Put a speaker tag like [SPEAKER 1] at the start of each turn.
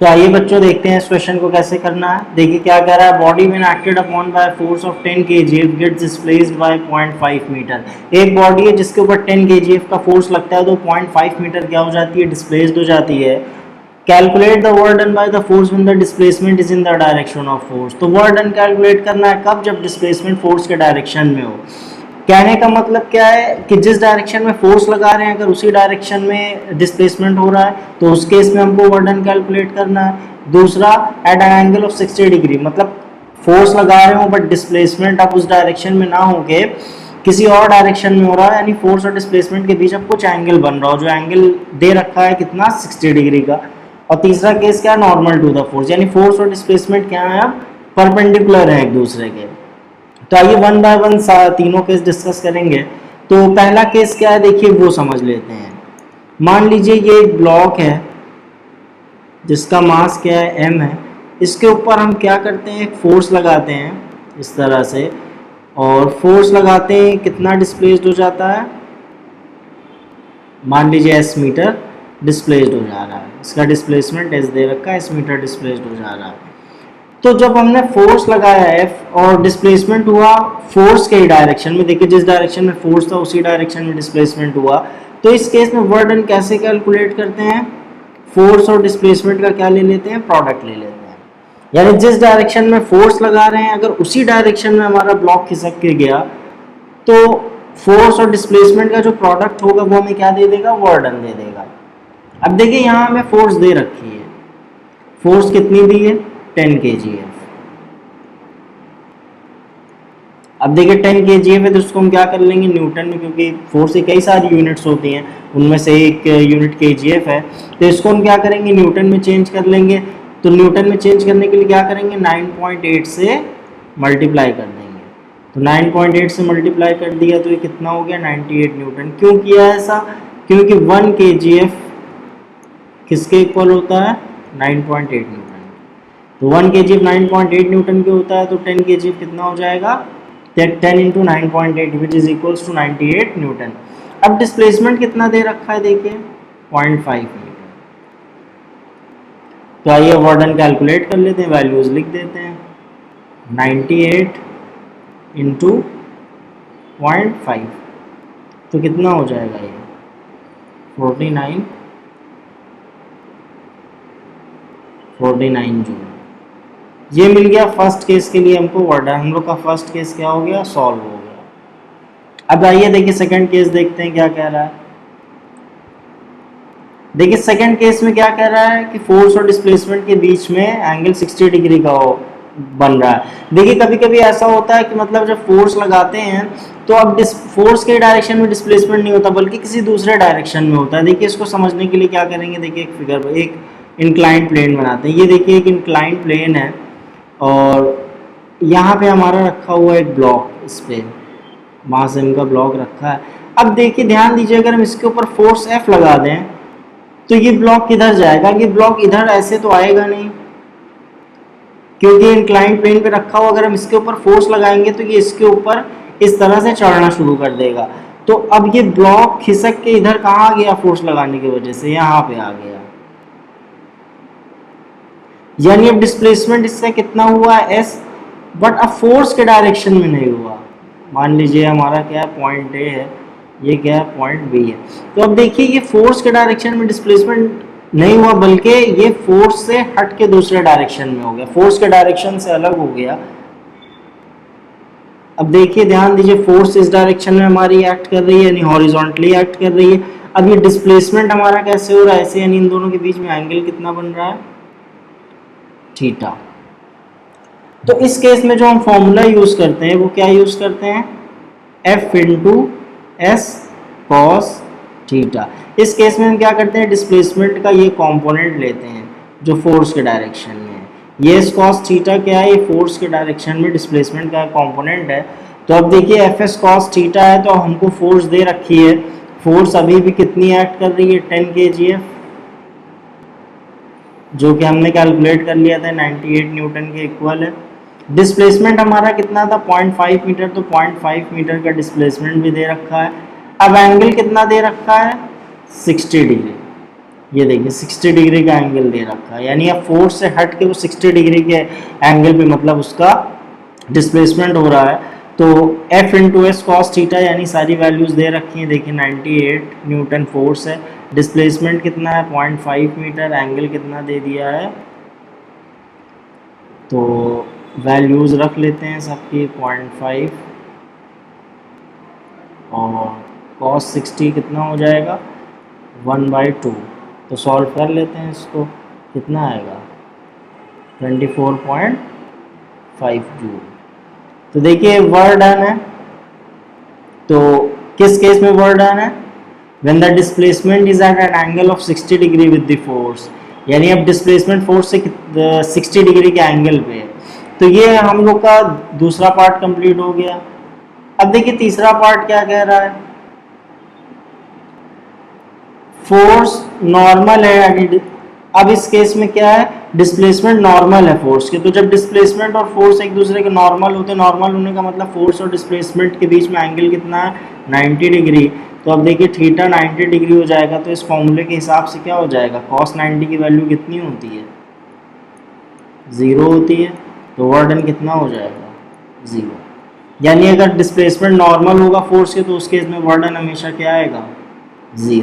[SPEAKER 1] तो आइए बच्चों देखते हैं इस क्वेश्चन को कैसे करना है। देखिए क्या कह रहा है, body when acted upon by force of 10 kgf gets displaced by 0.5 metre. एक बॉडी है जिसके ऊपर 10 kgf का फोर्स लगता है तो 0.5 मीटर क्या हो जाती है, डिस्प्लेस्ड हो जाती है। Calculate the work done by the force when the displacement is in the direction of force. तो वर्क डन कैलकुलेट करना है कब, जब डिस्प्लेसमेंट फोर्स के डायरेक्शन में हो। कहने का मतलब क्या है कि जिस डायरेक्शन में फोर्स लगा रहे हैं अगर उसी डायरेक्शन में डिस्प्लेसमेंट हो रहा है तो उस केस में हमको वर्क डन कैलकुलेट करना है। दूसरा, at an angle of 60 degree, मतलब फोर्स लगा रहे हो बट डिस्प्लेसमेंट अब उस डायरेक्शन में ना होके किसी और डायरेक्शन में हो रहा है, यानी फोर्स और डिस्प्लेसमेंट के बीच अब कुछ एंगल बन रहा हो, जो एंगल दे रखा है कितना, 60 डिग्री का। और तीसरा केस क्या, नॉर्मल टू द फोर्स, यानी फोर्स और डिस्प्लेसमेंट क्या है, अब परपेंडिकुलर है एक दूसरे के। तो आइए वन बाय वन तीनों केस डिस्कस करेंगे। तो पहला केस क्या है देखिए वो समझ लेते हैं। मान लीजिए ये एक ब्लॉक है जिसका मास क्या है, m है। इसके ऊपर हम क्या करते हैं, एक फोर्स लगाते हैं इस तरह से, और फोर्स लगाते हैं कितना डिस्प्लेस्ड हो जाता है, मान लीजिए s मीटर डिस्प्लेस्ड हो जा रहा है। इसका डिस्प्लेसमेंट s दे रखा है, s मीटर डिस्प्लेस्ड हो जा रहा है। तो जब हमने फोर्स लगाया F और डिस्प्लेसमेंट हुआ फोर्स के ही डायरेक्शन में, देखिए जिस डायरेक्शन में फोर्स था उसी डायरेक्शन में डिस्प्लेसमेंट हुआ, तो इस केस में वर्क डन कैसे कैलकुलेट करते हैं, फोर्स और डिस्प्लेसमेंट का क्या ले लेते हैं, प्रोडक्ट ले लेते हैं। यानी जिस डायरेक्शन में फोर्स लगा रहे हैं अगर उसी डायरेक्शन में हमारा ब्लॉक खिसक के गया तो फोर्स और डिस्प्लेसमेंट का जो प्रोडक्ट होगा वो हमें क्या दे देगा, वर्क डन दे देगा। अब देखिए यहाँ हमें फोर्स दे रखी है, फोर्स कितनी दी है, 10 kgf। अब देखिए 10 kgf है तो उसको हम क्या कर लेंगे न्यूटन में, क्योंकि फोर्स की कई सारी यूनिट्स होती हैं उनमें से एक यूनिट kgf है, तो इसको हम क्या करेंगे न्यूटन में चेंज कर लेंगे। तो न्यूटन में चेंज करने के लिए क्या करेंगे, 9.8 से मल्टीप्लाई कर देंगे। तो 9.8 से मल्टीप्लाई कर दिया तो ये कितना हो गया, 98 न्यूटन। क्यों किया ऐसा, क्योंकि 1 kgf किसके इक्वल होता है, 9.8 न्यूटन। तो 1 kgf 9.8 न्यूटन के होता है, तो 10 kgf कितना हो जाएगा, 10 into 9.8 which is equals to 98 newton. अब डिस्प्लेसमेंट कितना दे रखा है देखिए, 0.5 मीटर। तो आइए वर्क डन कैलकुलेट कर लेते हैं, वैल्यूज लिख देते हैं, 98 इंटू 0.5 तो कितना हो जाएगा ये, 49 जूल। ये मिल गया फर्स्ट केस के लिए हमको वर्क डन। हम लोग का फर्स्ट केस क्या हो गया, सॉल्व हो गया। अब आइए देखिए सेकंड केस देखते हैं क्या कह रहा है। देखिए सेकंड केस में क्या कह रहा है कि फोर्स और डिस्प्लेसमेंट के बीच में एंगल 60 डिग्री का बन रहा है। देखिए कभी कभी ऐसा होता है कि मतलब जब फोर्स लगाते हैं तो अब फोर्स के डायरेक्शन में डिस्प्लेसमेंट नहीं होता बल्कि किसी दूसरे डायरेक्शन में होता है। देखिए इसको समझने के लिए क्या करेंगे, देखिए एक फिगर, एक इंक्लाइंड प्लेन बनाते हैं। ये देखिए एक इंक्लाइंड प्लेन है और यहाँ पे हमारा रखा हुआ एक ब्लॉक, इस पे मास m का ब्लॉक रखा है। अब देखिए ध्यान दीजिए, अगर हम इसके ऊपर फोर्स F लगा दें तो ये ब्लॉक किधर जाएगा, ये ब्लॉक इधर ऐसे तो आएगा नहीं, क्योंकि इंक्लाइंड प्लेन पे रखा हुआ। अगर हम इसके ऊपर फोर्स लगाएंगे तो ये इसके ऊपर इस तरह से चढ़ना शुरू कर देगा। तो अब ये ब्लॉक खिसक के इधर कहाँ आ गया, फोर्स लगाने की वजह से यहाँ पे आ गया। यानी अब डिस्प्लेसमेंट इससे कितना हुआ है, s, बट अब फोर्स के डायरेक्शन में नहीं हुआ। मान लीजिए हमारा क्या है, पॉइंट ए है, ये क्या है, पॉइंट बी है। तो अब देखिए ये फोर्स के डायरेक्शन में डिस्प्लेसमेंट नहीं हुआ बल्कि ये फोर्स से हट के दूसरे डायरेक्शन में हो गया, फोर्स के डायरेक्शन से अलग हो गया। अब देखिए ध्यान दीजिए, फोर्स इस डायरेक्शन में हमारी एक्ट कर रही है, यानी हॉरिजॉन्टली एक्ट कर रही है। अब ये डिस्प्लेसमेंट हमारा कैसे हो रहा है, ऐसे, यानी इन दोनों के बीच में एंगल कितना बन रहा है, थीटा। तो इस केस में जो हम फॉर्मूला यूज करते हैं वो क्या यूज करते हैं, F into S cos theta. इस केस में हम क्या करते हैं, डिस्प्लेसमेंट का ये कंपोनेंट लेते हैं जो फोर्स के डायरेक्शन में है। ये एस कॉस थीटा क्या है, ये फोर्स के डायरेक्शन में डिस्प्लेसमेंट का कंपोनेंट है। तो अब देखिए एफ एस कॉस थीटा है तो हमको फोर्स दे रखी है, फोर्स अभी भी कितनी एक्ट कर रही है, 10 kgf, जो कि हमने कैलकुलेट कर लिया था 98 न्यूटन के इक्वल है। डिस्प्लेसमेंट हमारा कितना था, 0.5 मीटर, तो 0.5 मीटर का डिस्प्लेसमेंट भी दे रखा है। अब एंगल कितना दे रखा है, 60 डिग्री। ये देखिए 60 डिग्री का एंगल दे रखा है, यानी अब फोर्स से हट के वो 60 डिग्री के एंगल पे मतलब उसका डिस्प्लेसमेंट हो रहा है। तो F into S cos theta यानी सारी वैल्यूज दे रखी हैं, देखिए 98 न्यूटन फोर्स है, डिस्प्लेसमेंट कितना है 0.5 मीटर, एंगल कितना दे दिया है, तो वैल्यूज रख लेते हैं सबकी 0.5 और कॉस 60 कितना हो जाएगा 1/2। तो सॉल्व कर लेते हैं इसको, कितना आएगा 24.5 जूल। तो देखिए वर्क डन है, तो किस केस में वर्क डन है, when the displacement is at an angle of 60 degree with the force, यानी अब डिस्प्लेसमेंट फोर्स से 60 डिग्री के एंगल पे है। तो ये हम लोग का दूसरा पार्ट कंप्लीट हो गया। अब देखिए तीसरा पार्ट क्या कह रहा है, फोर्स नॉर्मल है, यानी अब इस केस में क्या है, डिस्प्लेसमेंट नॉर्मल है फोर्स के। तो जब डिस्प्लेसमेंट और फोर्स एक दूसरे के नॉर्मल होते हैं, नॉर्मल होने का मतलब फोर्स और डिस्प्लेसमेंट के बीच में एंगल कितना है 90 डिग्री। तो अब देखिए थीटा 90 डिग्री हो जाएगा, तो इस फॉर्मूले के हिसाब से क्या हो जाएगा, कॉस 90 की वैल्यू कितनी होती है 0 होती है, तो वर्क डन कितना हो जाएगा 0। यानी अगर डिस्प्लेसमेंट नॉर्मल होगा फोर्स के तो उस केस में वर्क डन हमेशा क्या आएगा 0।